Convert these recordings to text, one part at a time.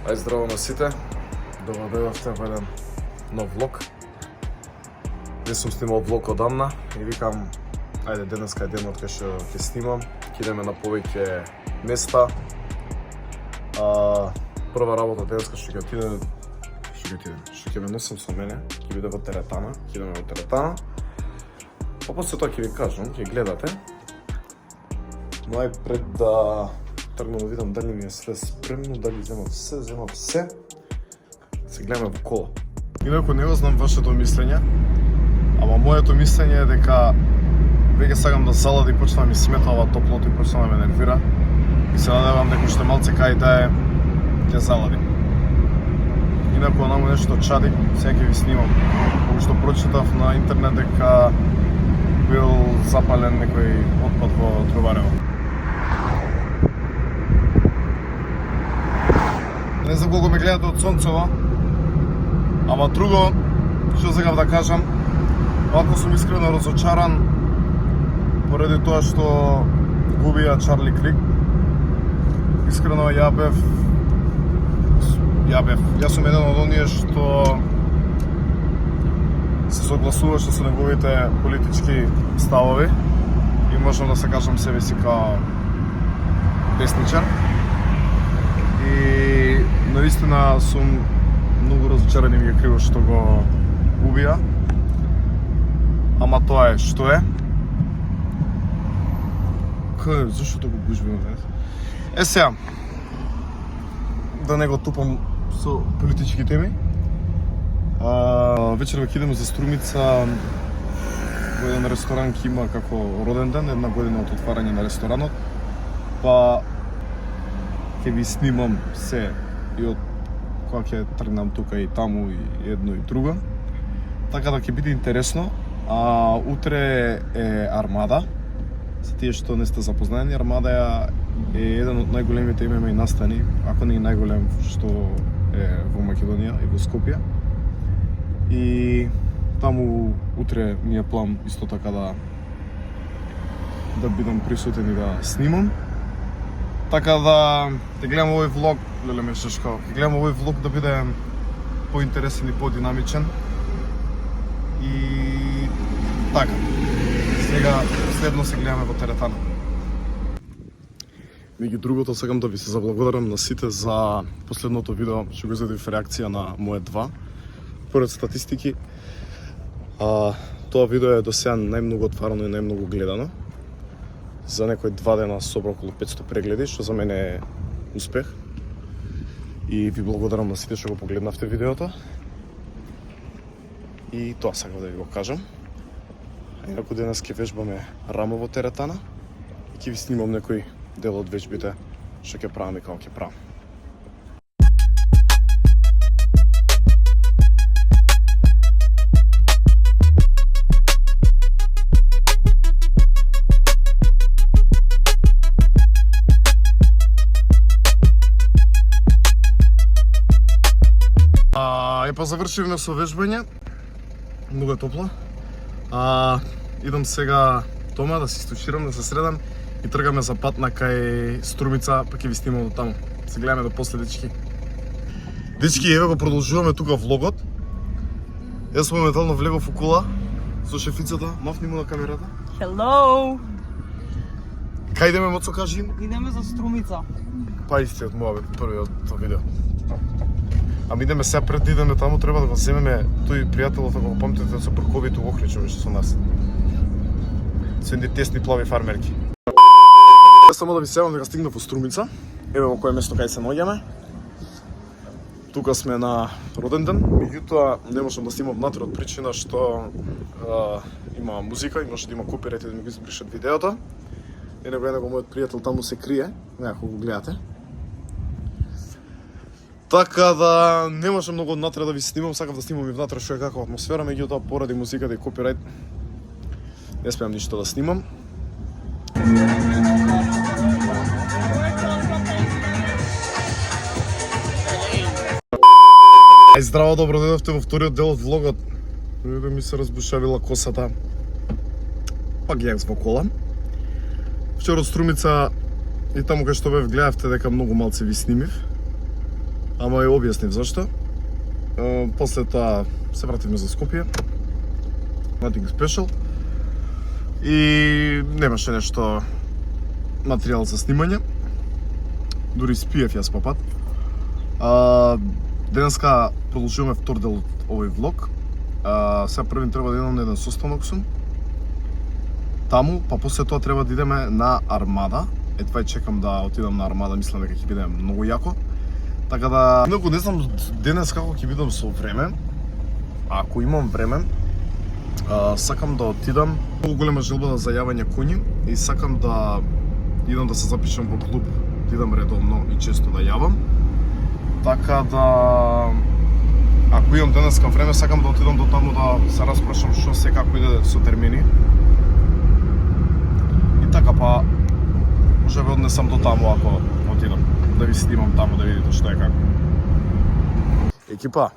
Ај здраво на сите, добро дојдовте во еден нов влог. Не сум снимал влог одамна и викам, ајде денеска е денот кај што ќе снимам, ќе идеме на повеќе места. Прва работа денеска што ќе ме носам со мене, ќе биде во теретана, ќе идеме во теретана. Па после тоа ќе ви кажам, ќе гледате. Најпред да тргнам да видам дали ми е све спремно, дали земам се. Се гледаме во кола. Инаку не го знам вашето мислење, ама моето мислење е дека веќе сакам да залади и почна да ми сметава топлото и почна да ме нервира. И се надевам дека уште малце кај да е ќе залади. Инаку онамо нешто чади, сега ќе ви снимам. Кога што прочитав на интернет дека бил запален некој отпад во Троварево. Не знам колку ме гледате од сонцево, ама друго, што сакав да кажам, малку сум искрено разочаран поради тоа што губија Чарли Крик. Искрено јас сум еден од оние што се согласуваше со неговите политички ставови и можам да се кажам себе си као десничар. И наистина сум многу разочаран и ми е криво што го убија. Ама тоа е што е. Зашто го гужбим денес? Сега, да не го тупам со политички теми. Вечер ќе идеме за Струмица во еден ресторан ки има како роден ден, една година од отварање на ресторанот. Па ќе ви снимам се и од кога ќе тргнам тука и таму и едно и друго. Така да ќе биде интересно. Утре е Армада. За тие што не сте запознаени, Армада е еден од најголемите ММА настани, ако не и најголем што е во Македонија и во Скопје. И таму утре ми е план исто така да бидам присутен и да снимам. Така да гледам овој влог, леле ме шашкава, ќе гледам овој влог да биде поинтересен и подинамичен. И така, сега следно се гледаме во теретана. Меѓу другото, сакам да ви се заблагодарам на сите за последното видео што го изготвив реакција на моје 2. Поред статистики, тоа видео е до сега најмногу отварано и најмногу гледано. За некои 2 дена собра околу 500 прегледи, што за мене е успех. И ви благодарам на сите што го погледнавте видеото. И тоа сакам да ви го кажам. Инаку денес ќе вежбаме рамо во теретана и ќе ви снимам некој дел од вежбите што ќе правам и како ќе правам. Па завршивме со вежбање. Многу е топло. Идам сега дома да се истуширам, да се средам и тргаме за пат на кај Струмица, па ќе ви снимам до таму. Се гледаме до после, дечки. Дечки, еве го продолжуваме тука влогот. Јас моментално влегов у кола со шефицата, мафни му на камерата. Hello! Кај идеме, Моцо, кажи им? Идеме за Струмица. Па истиот мојот првиот видео. Ами идеме сега, пред да идеме таму, треба да го земеме тој пријателот, ако го памтите, со брковите у Охрид, што беше со нас. Со едни тесни плави фармерки. Само да ви севам дека стигнав во Струмица. Еве во кое место кај се наоѓаме. Тука сме на роден ден, меѓутоа не можам да снимам внатре од причина што има музика и може да има копирајт и да ми го избришат видеото. Еднako мојот пријател таму се крие, некако го гледате. Така да не можам многу однатре да ви снимам, сакав да снимам и внатре што е каква атмосфера, меѓутоа поради музиката и копирајт не смеам ништо да снимам. Здраво, добро дојдовте во вториот дел од влогот. Да ми се разбушавила косата. Пак јас во кола. Вчера од Струмица и таму кај што бев гледавте дека многу малце ви снимив. ама ја објаснив зашто. После тоа се вративме за Скопје. Nothing special. И немаше нешто материјал за снимање. Дури спиев јас по пат. Денеска продолжуваме втор дел од овој влог. Сега првин треба да идам на еден состанок сум. Таму, па после тоа треба да идеме на Армада. Тоа чекам да отидам на Армада, мислам дека ќе биде многу јако. Така да, многу не знам денес како ќе бидам со време. Ако имам време, сакам да отидам. Многу голема желба за јавање коњи и сакам да идам да се запишам во клуб, да идам редовно и често да јавам. Така да, ако имам денеска време, сакам да отидам до таму да се распрашам што се како иде со термини. И така па, може ве однесам до таму ако отидам, да ви снимам таму да видите што е како. Екипа,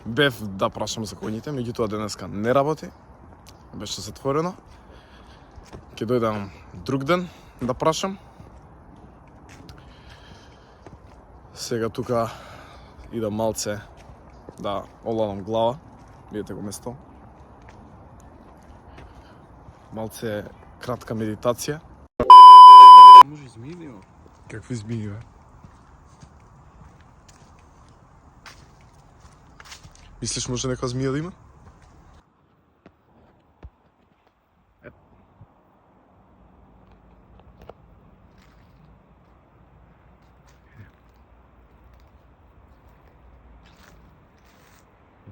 бев да прашам за коњите, меѓутоа денеска не работи, беше затворено. Ќе дојдам друг ден да прашам. Сега тука идам малце да оладам глава, видите го место. Малце кратка медитација. Може змии да има? Какви змии, бе? Мислиш може некоја змија да има?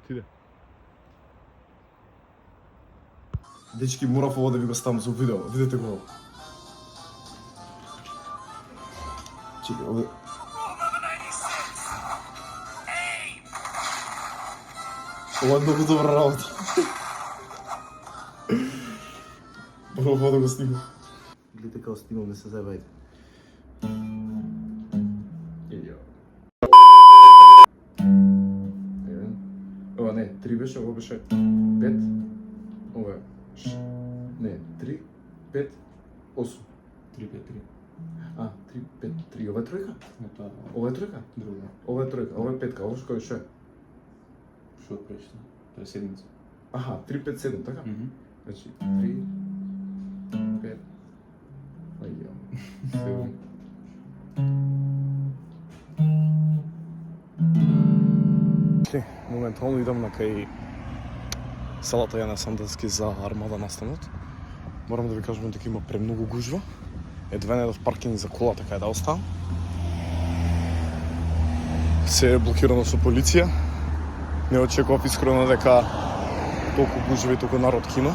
Отиде. Дечки, морав ово да ви го ставам за видео. Видете го. Чекай, овде... Ова е многу добра работа. Морав да го снимам. Видите како снимам, не се заебајте. Ова не, 3 беше, ова беше 5. Ова е... Не, 3, 5, 8. 3-5-3. 3, 5, 3. Ова е тројка? Не, тоа Ова е тројка? друго. Ова е тројка, ова е петка, ова што е? Што пречи? Тоа е седмица. Аха, 3, 5, 7, така? Значи, 3, 5, ајо, 7. Моментално идам на кај салата Јане Сандовски за Армада настанот. Морам да ви кажам дека има премногу гужва. Едва не дав паркинг за колата кај да оставам. Се е блокирано со полиција. Не очекував искрено дека толку гужви, толку народ ќе има.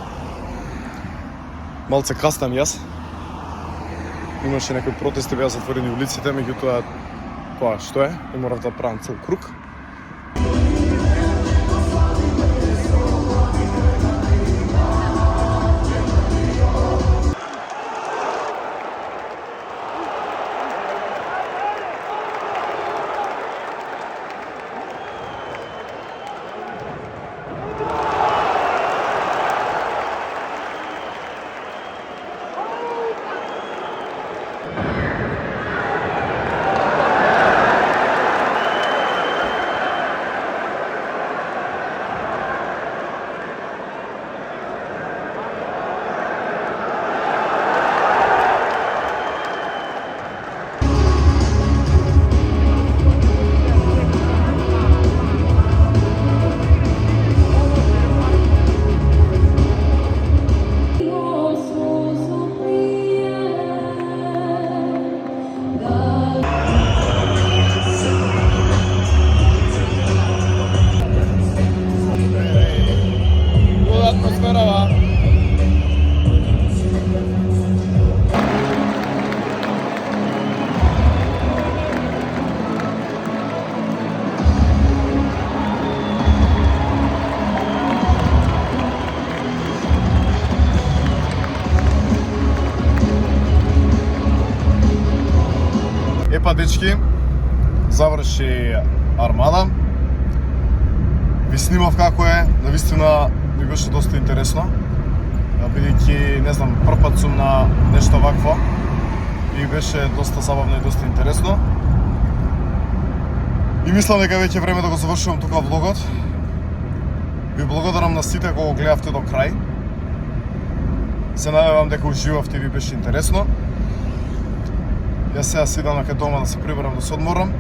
Малце каснам јас. Имаше некои протести, беа затворени улиците, меѓутоа тоа што е, и морав да правам цел круг. Епа, дечки, заврши Армада. Ви снимав како е, навистина ми беше доста интересно. Бидејќи, не знам, прв пат сум на нешто вакво и беше доста забавно и доста интересно. И мислам дека веќе е време да го завршувам тука влогот. Ви благодарам на сите кои го гледавте до крај. Се надевам дека уживавте и ви беше интересно. Јас сега сидам кај дома да се приберам да се одморам.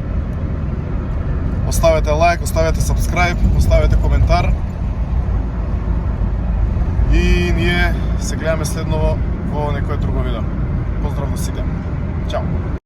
Оставете лайк, оставете сабскрајб, оставете коментар. И ние се гледаме следново во некое друго видео. Поздрав до сите. Чао!